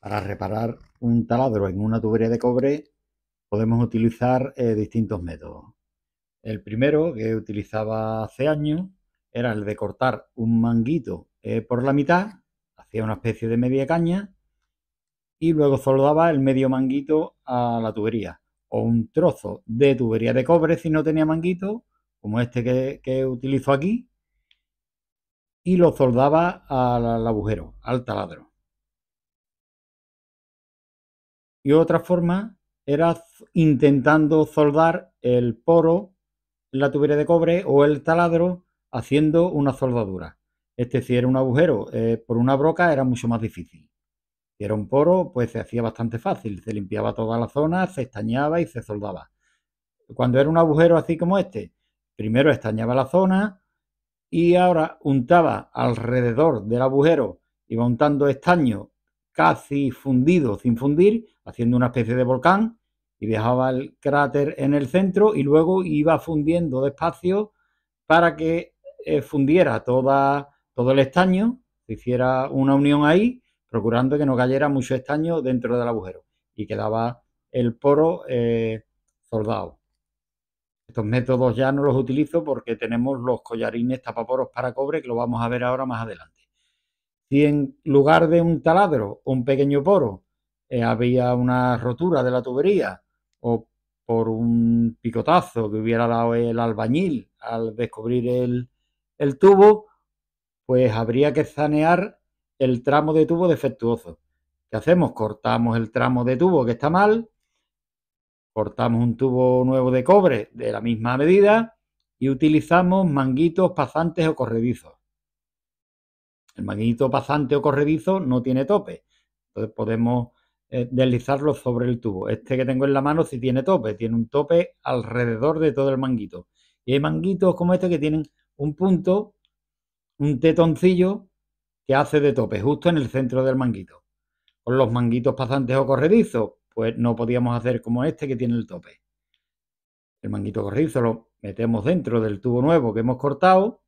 Para reparar un taladro en una tubería de cobre podemos utilizar distintos métodos. El primero que utilizaba hace años era el de cortar un manguito por la mitad, hacía una especie de media caña y luego soldaba el medio manguito a la tubería. O un trozo de tubería de cobre si no tenía manguito, como este que utilizo aquí, y lo soldaba al agujero, al taladro. Y otra forma era intentando soldar el poro en la tubería de cobre o el taladro haciendo una soldadura. Si era un agujero por una broca era mucho más difícil. Si era un poro, pues se hacía bastante fácil. Se limpiaba toda la zona, se estañaba y se soldaba. Cuando era un agujero así como este, primero estañaba la zona y ahora untaba alrededor del agujero, iba untando estaño casi fundido sin fundir, haciendo una especie de volcán, y dejaba el cráter en el centro y luego iba fundiendo despacio para que fundiera todo el estaño, se hiciera una unión ahí, procurando que no cayera mucho estaño dentro del agujero y quedaba el poro soldado. Estos métodos ya no los utilizo porque tenemos los collarines tapaporos para cobre que lo vamos a ver ahora más adelante. Si en lugar de un taladro, un pequeño poro, había una rotura de la tubería o por un picotazo que hubiera dado el albañil al descubrir el tubo, pues habría que sanear el tramo de tubo defectuoso. ¿Qué hacemos? Cortamos el tramo de tubo que está mal, cortamos un tubo nuevo de cobre de la misma medida y utilizamos manguitos pasantes o corredizos. El manguito pasante o corredizo no tiene tope, entonces podemos deslizarlo sobre el tubo. Este que tengo en la mano sí tiene tope, tiene un tope alrededor de todo el manguito. Y hay manguitos como este que tienen un punto, un tetoncillo que hace de tope justo en el centro del manguito. Con los manguitos pasantes o corredizos, pues no podíamos hacer como este que tiene el tope. El manguito corredizo lo metemos dentro del tubo nuevo que hemos cortado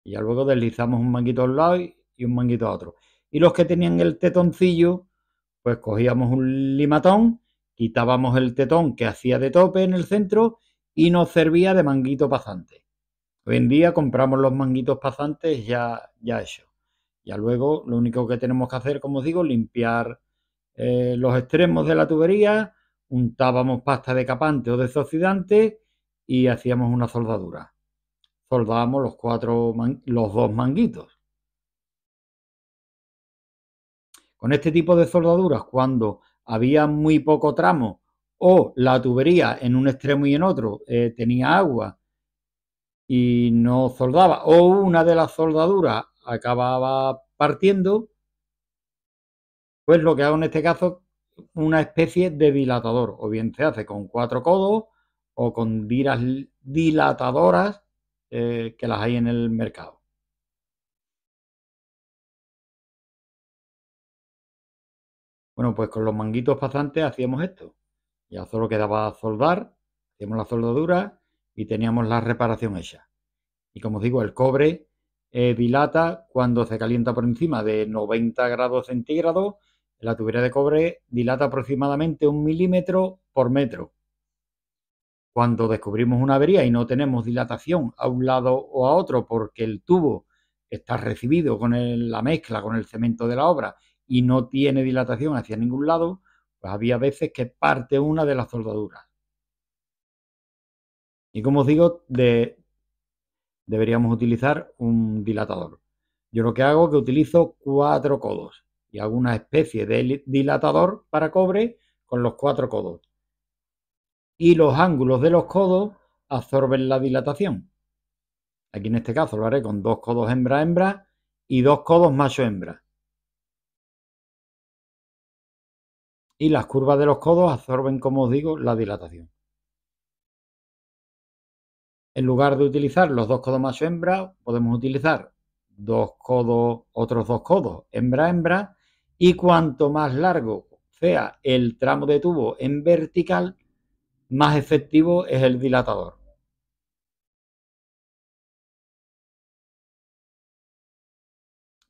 y ya luego deslizamos un manguito a un lado y un manguito a otro. Y los que tenían el tetoncillo, pues cogíamos un limatón, quitábamos el tetón que hacía de tope en el centro y nos servía de manguito pasante. Hoy en día compramos los manguitos pasantes ya hechos. Ya luego lo único que tenemos que hacer, como os digo, limpiar los extremos de la tubería, untábamos pasta de capante o desoxidante y hacíamos una soldadura. Soldábamos los dos manguitos. Con este tipo de soldaduras, cuando había muy poco tramo o la tubería en un extremo y en otro tenía agua y no soldaba, o una de las soldaduras acababa partiendo, pues lo que hago en este caso es una especie de dilatador, o bien se hace con 4 codos o con tiras dilatadoras que las hay en el mercado. Bueno, pues con los manguitos pasantes hacíamos esto. Ya solo quedaba soldar, hacíamos la soldadura y teníamos la reparación hecha. Y como os digo, el cobre dilata cuando se calienta por encima de 90 grados centígrados. La tubería de cobre dilata aproximadamente 1 milímetro por metro. Cuando descubrimos una avería y no tenemos dilatación a un lado o a otro porque el tubo está recibido con la mezcla, con el cemento de la obra y no tiene dilatación hacia ningún lado, pues había veces que parte una de las soldaduras. Y como os digo, deberíamos utilizar un dilatador. Yo lo que hago es que utilizo 4 codos y hago una especie de dilatador para cobre con los 4 codos. Y los ángulos de los codos absorben la dilatación. Aquí en este caso lo haré con 2 codos hembra-hembra y 2 codos macho-hembra. Y las curvas de los codos absorben, como os digo, la dilatación. En lugar de utilizar los 2 codos macho-hembra, podemos utilizar otros 2 codos hembra-hembra, y cuanto más largo sea el tramo de tubo en vertical, más efectivo es el dilatador.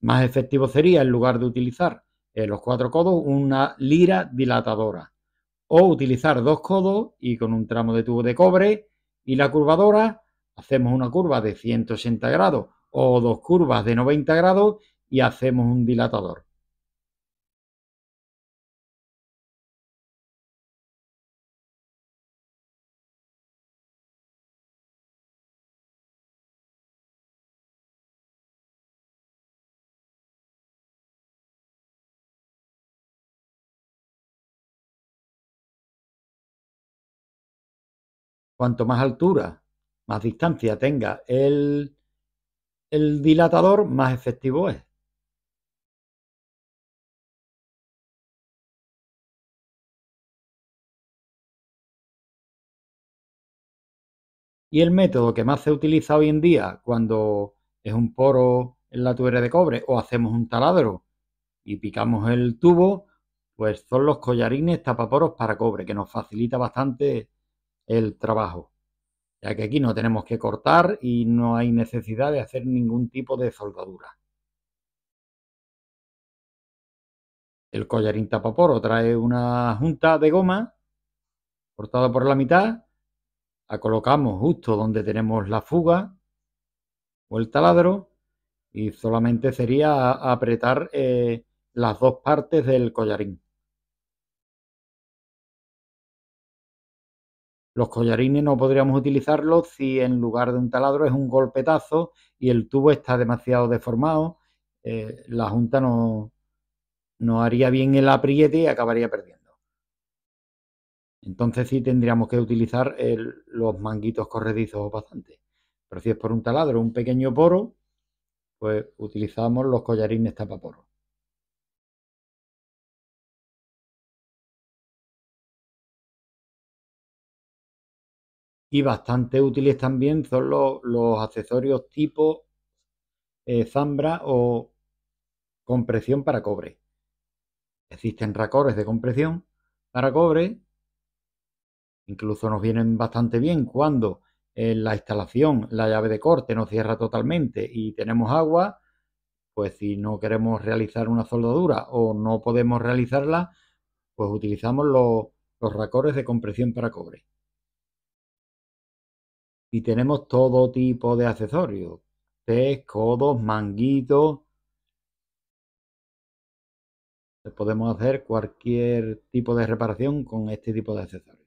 Más efectivo sería, en lugar de utilizar los 4 codos, una lira dilatadora. O utilizar 2 codos y con un tramo de tubo de cobre y la curvadora hacemos una curva de 180 grados o 2 curvas de 90 grados y hacemos un dilatador. Cuanto más altura, más distancia tenga el dilatador, más efectivo es. Y el método que más se utiliza hoy en día cuando es un poro en la tubería de cobre o hacemos un taladro y picamos el tubo, pues son los collarines tapaporos para cobre, que nos facilita bastante el trabajo, ya que aquí no tenemos que cortar y no hay necesidad de hacer ningún tipo de soldadura. El collarín tapaporo trae una junta de goma cortada por la mitad, la colocamos justo donde tenemos la fuga o el taladro y solamente sería apretar las dos partes del collarín. Los collarines no podríamos utilizarlos si en lugar de un taladro es un golpetazo y el tubo está demasiado deformado. La junta no haría bien el apriete y acabaría perdiendo. Entonces sí tendríamos que utilizar los manguitos corredizos o pasantes. Pero si es por un taladro, un pequeño poro, pues utilizamos los collarines tapaporos. Y bastante útiles también son los accesorios tipo zambra o compresión para cobre. Existen racores de compresión para cobre, incluso nos vienen bastante bien cuando en la instalación la llave de corte no cierra totalmente y tenemos agua, pues si no queremos realizar una soldadura o no podemos realizarla, pues utilizamos los racores de compresión para cobre. Y tenemos todo tipo de accesorios, tes, codos, manguitos. Podemos hacer cualquier tipo de reparación con este tipo de accesorios.